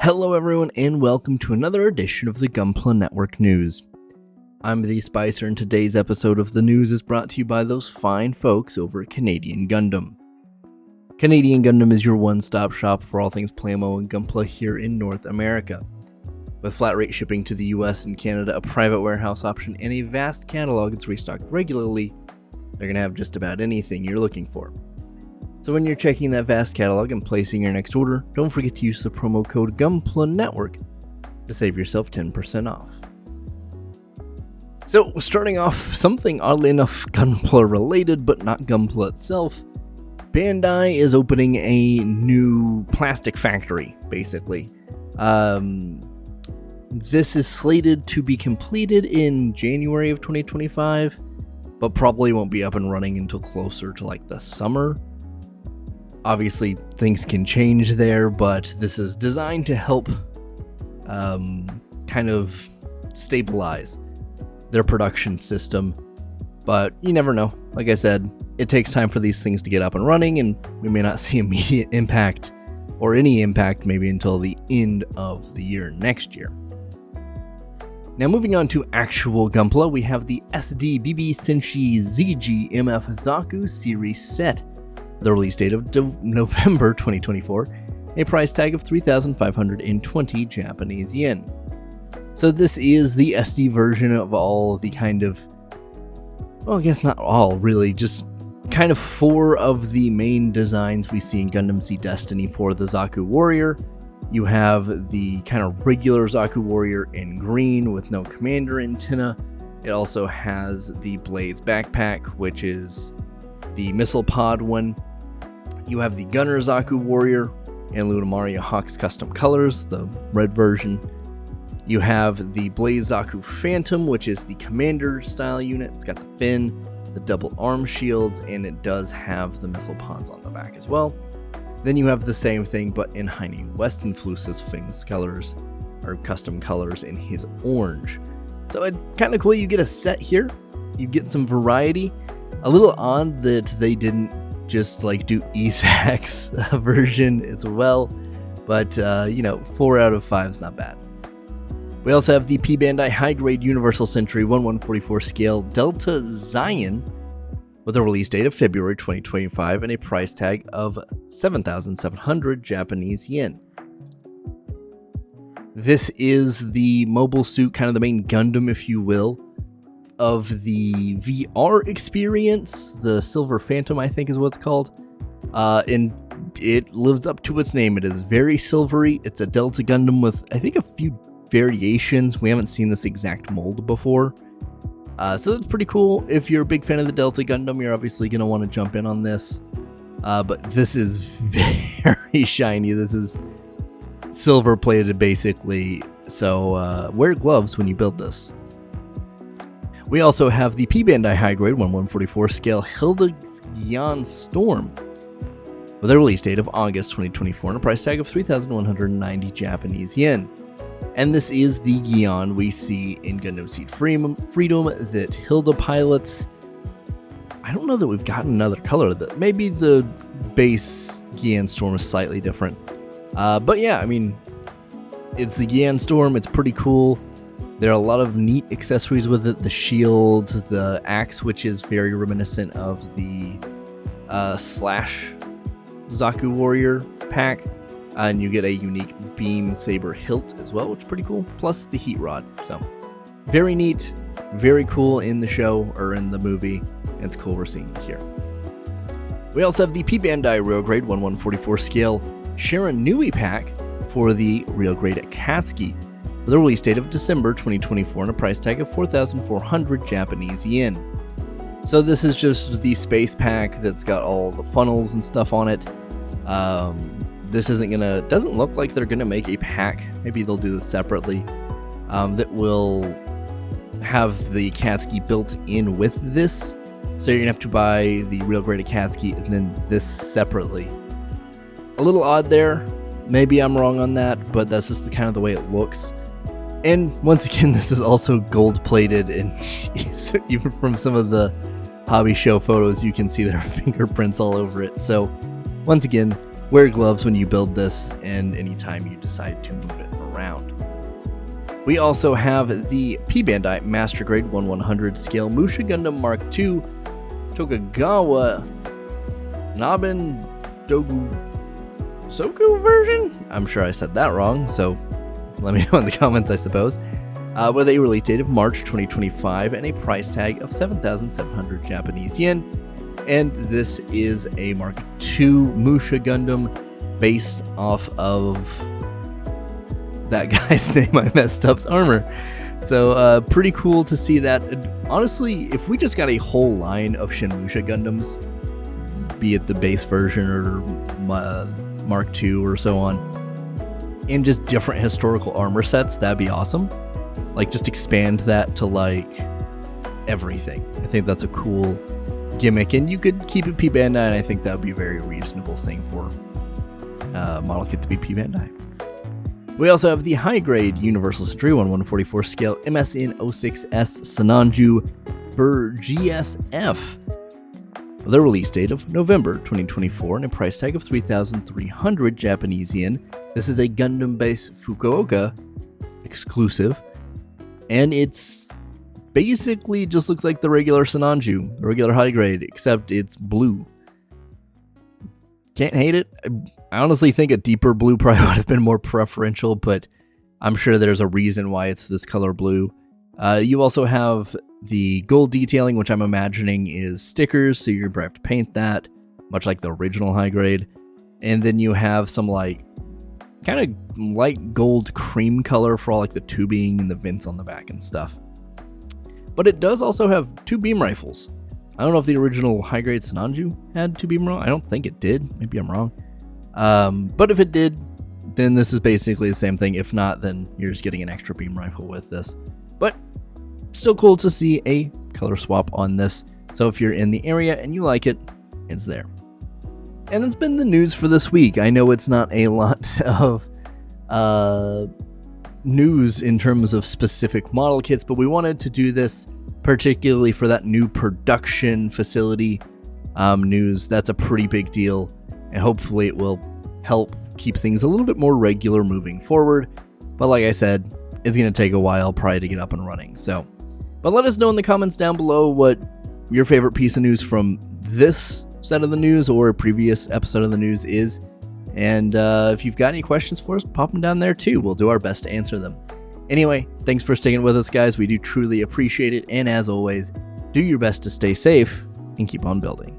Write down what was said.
Hello everyone and welcome to another edition of the Gunpla Network News. I'm the Spicer and today's episode of the news is brought to you by those fine folks over at Canadian Gundam. Canadian Gundam is your one-stop shop for all things Playmo and Gunpla here in North America. With flat rate shipping to the US and Canada, a private warehouse option, and a vast catalog that's restocked regularly, they're going to have just about anything you're looking for. So when you're checking that vast catalog and placing your next order, don't forget to use the promo code Gunpla Network to save yourself 10% off. So starting off, something oddly enough Gunpla related, but not Gunpla itself, Bandai is opening a new plastic factory, basically. This is slated to be completed in January of 2025, but probably won't be up and running until closer to like the summer. Obviously, things can change there, but this is designed to help kind of stabilize their production system. But you never know. Like I said, it takes time for these things to get up and running, and we may not see immediate impact, or any impact maybe until the end of the year next year. Now moving on to actual Gunpla, we have the SD BB Senshi Zaku series set. The release date of November 2024, a price tag of 3,520 Japanese yen. So this is the SD version of all of the kind of, well, I guess not all really, just kind of 4 of the main designs we see in Gundam Seed Destiny for the Zaku Warrior. You have the kind of regular Zaku Warrior in green with no commander antenna. It also has the Blaze backpack, which is the missile pod one. You have the Gunner Zaku Warrior and Lunamaria Hawk's custom colors, the red version. You have the Blaze Zaku Phantom, which is the commander style unit. It's got the fin, the double arm shields, and it does have the missile pods on the back as well. Then you have the same thing, but in Heine Westenflus's Fing's colors, or custom colors in his orange. So it's kind of cool. You get a set here. You get some variety. A little odd that they didn't just like do Isak's version as well, but 4 out of 5 is not bad. We also have the PBandai high-grade Universal Century 1144 scale Delta Zayin with a release date of February 2025 and a price tag of 7,700 Japanese yen. This is the mobile suit, kind of the main Gundam, if you will, of the VR experience. The Silver Phantom, I think is what it's called. And it lives up to its name. It is very silvery. It's a Delta Gundam with, I think, a few variations. We haven't seen this exact mold before. So that's pretty cool. If you're a big fan of the Delta Gundam, you're obviously going to want to jump in on this. But this is very shiny. This is silver plated, basically. So wear gloves when you build this. We also have the PBandai high-grade 1144 scale Hilda's Gyan Strom with a release date of August 2024 and a price tag of 3,190 Japanese yen. And this is the Gyan we see in Gundam Seed Freedom that Hilda pilots. I don't know that we've gotten another color. That maybe the base Gyan Storm is slightly different. But yeah, I mean, it's the Gyan Storm. It's pretty cool. There are a lot of neat accessories with it. The shield, the axe, which is very reminiscent of the Slash Zaku Warrior pack. And you get a unique beam saber hilt as well, which is pretty cool. Plus the heat rod. So very neat, very cool in the show or in the movie. And it's cool we're seeing it here. We also have the PBandai Real Grade 1144 scale Shiranui pack for the Real Grade Akatsuki, with a release date of December 2024 and a price tag of 4,400 Japanese yen. So this is just the space pack that's got all the funnels and stuff on it. This doesn't look like they're gonna make a pack. Maybe they'll do this separately. That will have the Akatsuki built in with this. So you're gonna have to buy the Real Grade Akatsuki and then this separately. A little odd there. Maybe I'm wrong on that, but that's just the kind of the way it looks. And once again, this is also gold plated, and even from some of the hobby show photos, you can see their fingerprints all over it. So once again, wear gloves when you build this and anytime you decide to move it around. We also have the PBandai Master Grade 1/100 scale Musha Gundam Mark II Tokugawa Nabin Dogu Soku version? I'm sure I said that wrong, so let me know in the comments, I suppose. With a release date of March 2025 and a price tag of 7,700 Japanese yen. And this is a Mark II Musha Gundam based off of that guy's name I messed up's armor. So pretty cool to see that. Honestly, if we just got a whole line of Musha Gundams, be it the base version or Mark II or so on, in just different historical armor sets, that'd be awesome. Like, just expand that to, like, everything. I think that's a cool gimmick, and you could keep it PBandai, and I think that would be a very reasonable thing for model kit to be PBandai. We also have the high-grade Universal Century 1/144 scale MSN06S Sinanju Ver GSF. The release date of November 2024 and a price tag of 3,300 Japanese yen. This is a Gundam-based Fukuoka exclusive, and it's basically just looks like the regular Sinanju, the regular high grade, except it's blue. Can't hate it. I honestly think a deeper blue probably would have been more preferential, but I'm sure there's a reason why it's this color blue. You also have the gold detailing, which I'm imagining is stickers, so you're going to have to paint that, much like the original high grade. And then you have some like kind of light gold cream color for all like the tubing and the vents on the back and stuff. But it does also have 2 beam rifles. I don't know if the original high grade Sinanju had 2 beam rifles. I don't think it did. Maybe I'm wrong. But if it did, then this is basically the same thing. If not, then you're just getting an extra beam rifle with this. But still cool to see a color swap on this. So if you're in the area and you like it, it's there. And that's been the news for this week. I know it's not a lot of news in terms of specific model kits, but we wanted to do this particularly for that new production facility news. That's a pretty big deal, and hopefully it will help keep things a little bit more regular moving forward. But like I said, it's going to take a while probably to get up and running. But let us know in the comments down below what your favorite piece of news from this set of the news or a previous episode of the news is. And if you've got any questions for us, pop them down there too. We'll do our best to answer them. Anyway, thanks for sticking with us, guys. We do truly appreciate it. And as always, do your best to stay safe and keep on building.